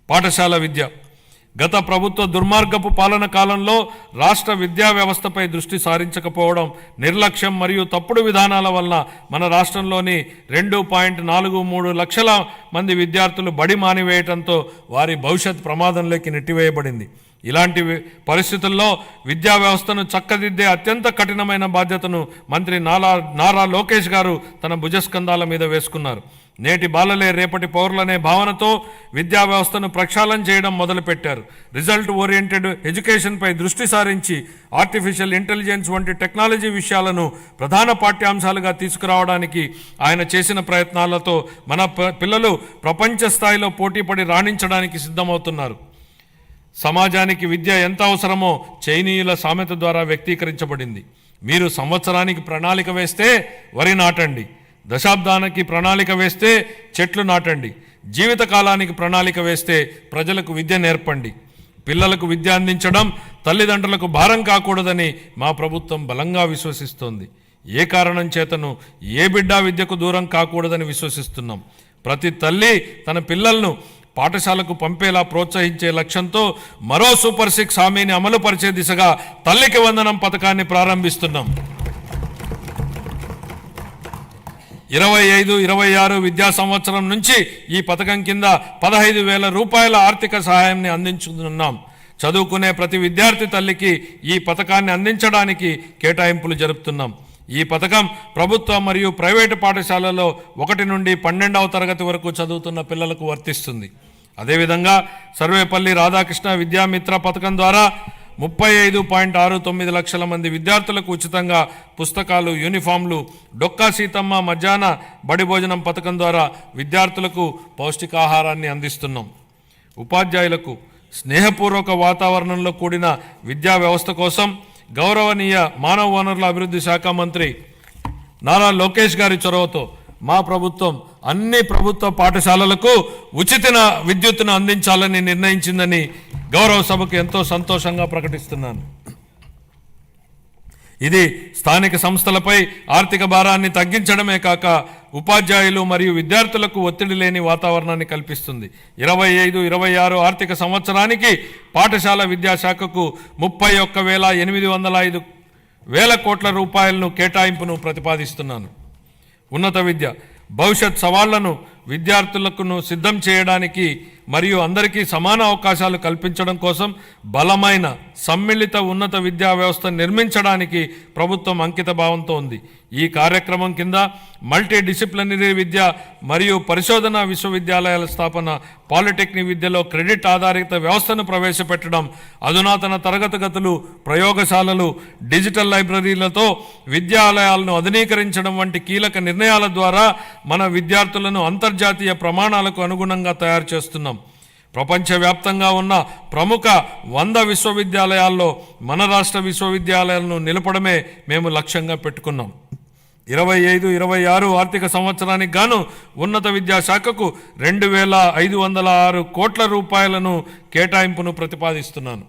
పాఠశాల విద్య. గత ప్రభుత్వ దుర్మార్గపు పాలన కాలంలో రాష్ట్ర విద్యా వ్యవస్థపై దృష్టి సారించకపోవడం, నిర్లక్ష్యం మరియు తప్పుడు విధానాల వల్ల మన రాష్ట్రంలోని 2.43 లక్షల మంది విద్యార్థులు బడి మానివేయడంతో వారి భవిష్యత్ ప్రమాదంలోకి నెట్టివేయబడింది. ఇలాంటి పరిస్థితుల్లో విద్యా వ్యవస్థను చక్కదిద్దే అత్యంత కఠినమైన బాధ్యతను మంత్రి నారా లోకేష్ గారు తన భుజస్కంధాల మీద వేసుకున్నారు. నేటి బాలలే రేపటి పౌరులనే భావనతో విద్యా వ్యవస్థను ప్రక్షాళన చేయడం మొదలుపెట్టారు. రిజల్ట్ ఓరియంటెడ్ ఎడ్యుకేషన్పై దృష్టి సారించి ఆర్టిఫిషియల్ ఇంటెలిజెన్స్ వంటి టెక్నాలజీ విషయాలను ప్రధాన పాఠ్యాంశాలుగా తీసుకురావడానికి ఆయన చేసిన ప్రయత్నాలతో మన పిల్లలు ప్రపంచ స్థాయిలో పోటీపడి రాణించడానికి సిద్ధమవుతున్నారు. సమాజానికి విద్య ఎంత అవసరమో చైనీయుల సామెత ద్వారా వ్యక్తీకరించబడింది. మీరు సంవత్సరానికి ప్రణాళిక వేస్తే వరి నాటండి, దశాబ్దానికి ప్రణాళిక వేస్తే చెట్లు నాటండి, జీవితకాలానికి ప్రణాళిక వేస్తే ప్రజలకు విద్య నేర్పండి. పిల్లలకు విద్య అందించడం తల్లిదండ్రులకు భారం కాకూడదని మా ప్రభుత్వం బలంగా విశ్వసిస్తోంది. ఏ కారణం చేతను ఏ బిడ్డ విద్యకు దూరం కాకూడదని విశ్వసిస్తున్నాం. ప్రతి తల్లి తన పిల్లలను పాఠశాలకు పంపేలా ప్రోత్సహించే లక్ష్యంతో మరో సూపర్ 6 హామీని అమలు పరిచే దిశగా తల్లికి వందనం పథకాన్ని ప్రారంభిస్తున్నాం. 25-26 విద్యా సంవత్సరం నుంచి ఈ పథకం కింద 15,000 రూపాయల ఆర్థిక సహాయాన్ని అందించుతున్నాం. చదువుకునే ప్రతి విద్యార్థి తల్లికి ఈ పథకాన్ని అందించడానికి కేటాయింపులు జరుపుతున్నాం. ఈ పథకం ప్రభుత్వ మరియు ప్రైవేటు పాఠశాలలో 1 నుండి 12వ తరగతి వరకు చదువుతున్న పిల్లలకు వర్తిస్తుంది. అదేవిధంగా సర్వేపల్లి రాధాకృష్ణ విద్యామిత్ర పథకం ద్వారా 35.69 లక్షల మంది విద్యార్థులకు ఉచితంగా పుస్తకాలు, యూనిఫామ్లు, డొక్కా సీతమ్మ మధ్యాహ్న బడి భోజనం పథకం ద్వారా విద్యార్థులకు పౌష్టికాహారాన్ని అందిస్తున్నాం. ఉపాధ్యాయులకు స్నేహపూర్వక వాతావరణంలో కూడిన విద్యా వ్యవస్థ కోసం గౌరవనీయ మానవ వనరుల అభివృద్ధి శాఖ మంత్రి నారా లోకేష్ గారి చొరవతో మా ప్రభుత్వం అన్ని ప్రభుత్వ పాఠశాలలకు ఉచిత విద్యుత్తును అందించాలని నిర్ణయించిందని గౌరవ సభకు ఎంతో సంతోషంగా ప్రకటిస్తున్నాను. ఇది స్థానిక సంస్థలపై ఆర్థిక భారాన్ని తగ్గించడమే కాక ఉపాధ్యాయులు మరియు విద్యార్థులకు ఒత్తిడి లేని వాతావరణాన్ని కల్పిస్తుంది. 25-26 ఆర్థిక సంవత్సరానికి పాఠశాల విద్యాశాఖకు 31,805 వేల కోట్ల రూపాయలను కేటాయింపును ప్రతిపాదిస్తున్నాను. ఉన్నత విద్య భవిష్యత్ సవాళ్లను విద్యార్థులకు సిద్ధం చేయడానికి మరియు అందరికీ సమాన అవకాశాలు కల్పించడం కోసం బలమైన సమ్మిళిత ఉన్నత విద్యా వ్యవస్థ నిర్మించడానికి ప్రభుత్వం అంకిత భావంతో ఉంది. ఈ కార్యక్రమం కింద మల్టీ డిసిప్లినరీ విద్య మరియు పరిశోధన విశ్వవిద్యాలయాల స్థాపన, పాలిటెక్నిక్ విద్యలో క్రెడిట్ ఆధారిత వ్యవస్థను ప్రవేశపెట్టడం, అధునాతన తరగతి గదులు, ప్రయోగశాలలు, డిజిటల్ లైబ్రరీలతో విద్యాలయాలను ఆధునీకరించడం వంటి కీలక నిర్ణయాల ద్వారా మన విద్యార్థులను అంతర్జాతీయ ప్రమాణాలకు అనుగుణంగా తయారు చేస్తున్నాం. ప్రపంచవ్యాప్తంగా ఉన్న ప్రముఖ 100 విశ్వవిద్యాలయాల్లో మన రాష్ట్ర విశ్వవిద్యాలయాలను నిలపడమే మేము లక్ష్యంగా పెట్టుకున్నాం. 25-26 ఆర్థిక సంవత్సరానికి గాను ఉన్నత విద్యాశాఖకు 2,506 కోట్ల రూపాయలను కేటాయింపును ప్రతిపాదిస్తున్నాను.